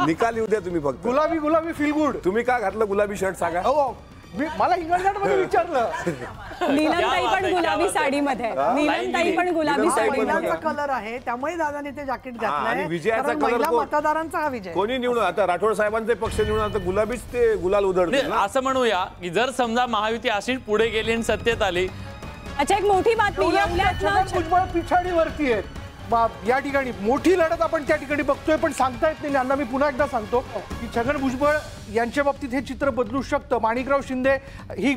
निकाल येऊ द्या तुम्ही फक्त. गुलाबी गुलाबी फील गुड. तुम्ही का घातलं गुलाबी शर्ट सांगा. मला हिंगणघाटमध्ये विचारलं. नीलमताई पण गुलाबी साडीमध्ये, नीलमताई पण गुलाबी साडीमध्ये कलर आहे, त्यामुळे दादाने ते जॅकेट घातलंय. आणि विजयाचा कलर मतदारांचा हा विजय. कोणी निवडून आता राठोड साहेबांचे पक्ष निवडून आता गुलाबीच ते गुलाल उधळतील ना. असं म्हणूया की जर समजा महायुती अशीच पुढे गेली आणि सत्तेत आली. अच्छा, एक मोठी बातमी भुजबळ पिछाडीवरती आहेत. या ठिकाणी मोठी लढत आपण त्या ठिकाणी बघतोय, पण सांगता येत नाही. यांना मी पुन्हा एकदा सांगतो की छगन भुजबळ यांच्या बाबतीत हे चित्र बदलू शकतं. माणिकराव शिंदे ही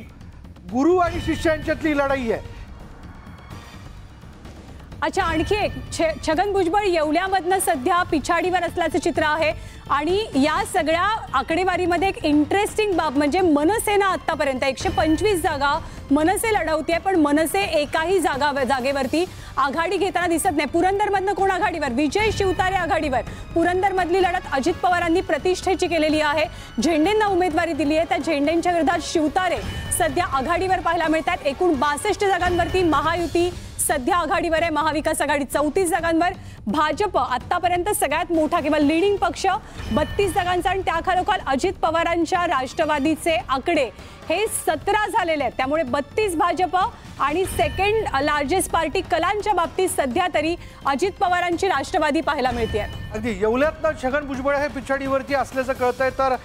गुरु आणि शिष्यांच्यातली लढाई आहे. अच्छा, आणखी एक छगन भुजबळ येवल्यामधनं सध्या पिछाडीवर असल्याचं चित्र आहे. आणि या सगळ्या आकडेवारीमध्ये एक इंटरेस्टिंग बाब म्हणजे मनसेना आतापर्यंत 125 जागा मनसे लढवतीये, पण मनसे एकाही जागेवरती आघाडी घेताना दिसत नाही. पुरंदरमधनं कोण आघाडीवर? विजय शिवतारे आघाडीवर. पुरंदरमधली लढत अजित पवारांनी प्रतिष्ठेची केलेली आहे. झेंडेंना उमेदवारी दिली आहे. त्या झेंडेंच्या विरोधात शिवतारे सध्या आघाडीवर पाहायला मिळतात. एकूण 62 जागांवरती महायुती सध्या आघाडीवर आहे. महाविकास आघाडी 34 जागांवर. भाजप आतापर्यंत सगळ्यात मोठा किंवा लीडिंग पक्ष 32 जागांचा, आणि त्याखालोखाल अजित पवारांच्या राष्ट्रवादीचे आकडे हे 17 झालेले आहेत. त्यामुळे 32 भाजप आणि सेकंड लार्जेस्ट पार्टी कलांच्या बाबतीत सध्या तरी अजित पवारांची राष्ट्रवादी पाहायला मिळते. अगदी येवल्यातनं छगन भुजबळ हे पिछाडीवरती असल्याचं कळतंय. तर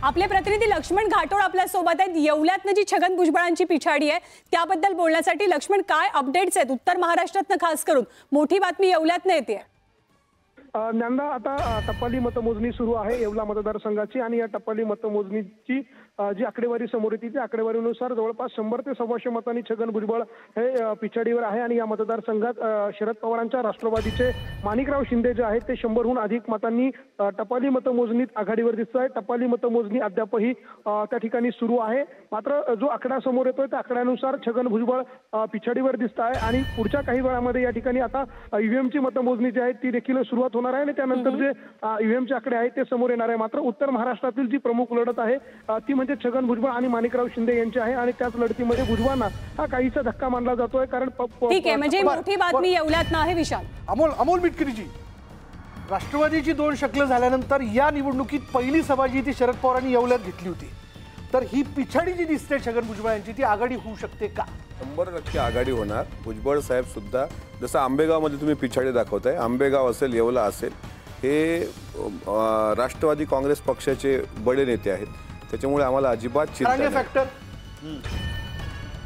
आपले प्रतिनिधी लक्ष्मण घाटोळ आपल्या सोबत आहेत. येवल्यातनं जी छगन भुजबळांची पिछाडी आहे त्याबद्दल बोलण्यासाठी लक्ष्मण, काय अपडेट्स आहेत? उत्तर महाराष्ट्रातनं खास करून मोठी बातमी येवल्यातनं येते. ज्ञानदा, आता टप्पाली मतमोजणी सुरू आहे येवला मतदारसंघाची, आणि या टप्पाली मतमोजणीची जी आकडेवारी समोर येते त्या आकडेवारीनुसार जवळपास 100 ते 125 मतांनी छगन भुजबळ हे पिछाडीवर आहे. आणि या मतदारसंघात शरद पवारांच्या राष्ट्रवादीचे माणिकराव शिंदे जे आहेत ते 100हून अधिक मतांनी टपाली मतमोजणीत आघाडीवर दिसत आहे. टपाली मतमोजणी अद्यापही त्या ठिकाणी सुरू आहे. मात्र जो आकडा समोर येतोय त्या आकड्यानुसार छगन भुजबळ पिछाडीवर दिसत आहे. आणि पुढच्या काही वेळामध्ये या ठिकाणी आता ईव्हीएमची मतमोजणी जी आहे ती देखील सुरुवात होणार आहे, आणि त्यानंतर जे ईव्हीएमचे आकडे आहेत ते समोर येणार आहे. मात्र उत्तर महाराष्ट्रातील जी प्रमुख लढत आहे ती म्हणजे छगन भुजबळ आणि माणिकराव शिंदे यांची आहे. आणि त्याच लढतीमध्ये भुजबळांना हा काहीसा धक्का मानला जातोय. कारण ठीक आहे, म्हणजे मोठी बातमी येवल्यातनं आहे. विशाल, अमोल मिटकरीजी, राष्ट्रवादीची 2 शक्ल झाल्यानंतर या निवडणुकीत पहिली सभा जी ती शरद पवारांनी येवल्यात घेतली होती. तर ही पिछाडी जी दिसते छगन भुजबळ यांची, ती आघाडी होऊ शकते का? 100% आघाडी होणार. भुजबळ साहेब सुद्धा जसं आंबेगावमध्ये तुम्ही पिछाडी दाखवताय, आंबेगाव असेल, येवला असेल, हे राष्ट्रवादी काँग्रेस पक्षाचे बडे नेते आहेत. त्याच्यामुळे आम्हाला अजिबात चिंता नाही.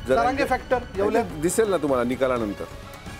जरांगे फॅक्टर येवल्यात दिसेल ना तुम्हाला निकालानंतर.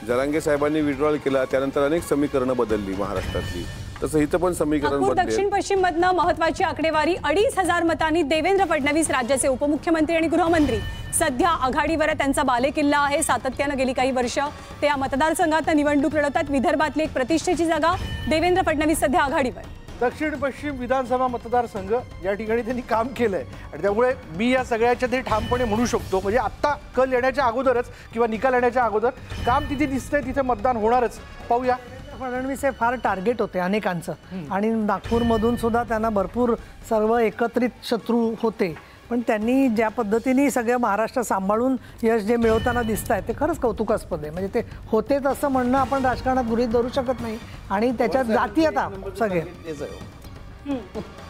जरांगे साहेबांनी विड्रॉल केला, त्यानंतर अनेक समीकरणं बदलली महाराष्ट्रातली. तसं इथं पण समीकरण बदलले. दक्षिण पश्चिम मधनं महत्वाची आकडेवारी 2,500 मतांनी देवेंद्र फडणवीस राज्याचे उपमुख्यमंत्री आणि गृहमंत्री सध्या आघाडीवर आहे. त्यांचा बालेकिल्ला आहे. सातत्यानं गेली काही वर्ष ते या मतदारसंघात निवडणूक लढवतात. विदर्भातली एक प्रतिष्ठेची जागा. देवेंद्र फडणवीस सध्या आघाडीवर. दक्षिण पश्चिम विधानसभा मतदारसंघ या ठिकाणी त्यांनी काम केलंय, आणि त्यामुळे मी या सगळ्याच्या ते ठामपणे म्हणू शकतो, म्हणजे आत्ता कल येण्याच्या अगोदरच किंवा निकाल येण्याच्या अगोदर काम तिथे दिसतंय, तिथे मतदान होणारच. पाहूया. फडणवीस हे फार टार्गेट होते अनेकांचं, आणि नागपूरमधून सुद्धा त्यांना भरपूर सर्व एकत्रित शत्रू होते. पण त्यांनी ज्या पद्धतीने सगळं महाराष्ट्र सांभाळून यश जे मिळवताना दिसत आहे ते खरंच कौतुकास्पद आहे. म्हणजे ते होते तसं म्हणणं आपण राजकारणात गृहीत धरू शकत नाही. आणि त्याच्यात जाती आता सगळे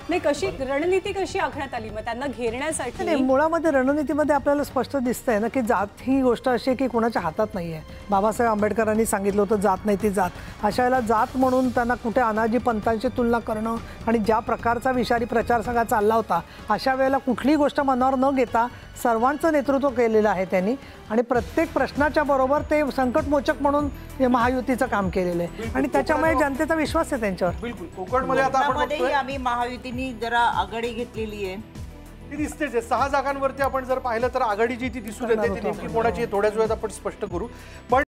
नाही, कशी रणनीती कशी आखण्यात आली मग त्यांना घेरण्यासाठी? मुळामध्ये रणनीतीमध्ये आपल्याला स्पष्ट दिसतंय ना की जात ही गोष्ट अशी आहे की कोणाच्या हातात नाही आहे. बाबासाहेब आंबेडकरांनी सांगितलं होतं जात नाही ती जात. अशा वेळेला जात म्हणून त्यांना कुठे अनाजी पंथांची तुलना करणं, आणि ज्या प्रकारचा विषारी प्रचार सगळा चालला होता अशा वेळेला कुठलीही गोष्ट मनावर न घेता सर्वांचं नेतृत्व केलेलं आहे त्यांनी. आणि प्रत्येक प्रश्नाच्या बरोबर ते संकटमोचक म्हणून महायुतीचं काम केलेलं आहे, आणि त्याच्यामुळे जनतेचा विश्वास आहे त्यांच्यावर. बिलकुल. कोकणमध्ये आता आपण आम्ही महायुतीने जरा आघाडी घेतलेली आहे, ती दिसतेच आहे. 6 जागांवरती आपण जर पाहिलं तर आघाडी जी ती दिसून येते ती नेमकी कोणाची थोड्याच वेळात आपण स्पष्ट करू. पण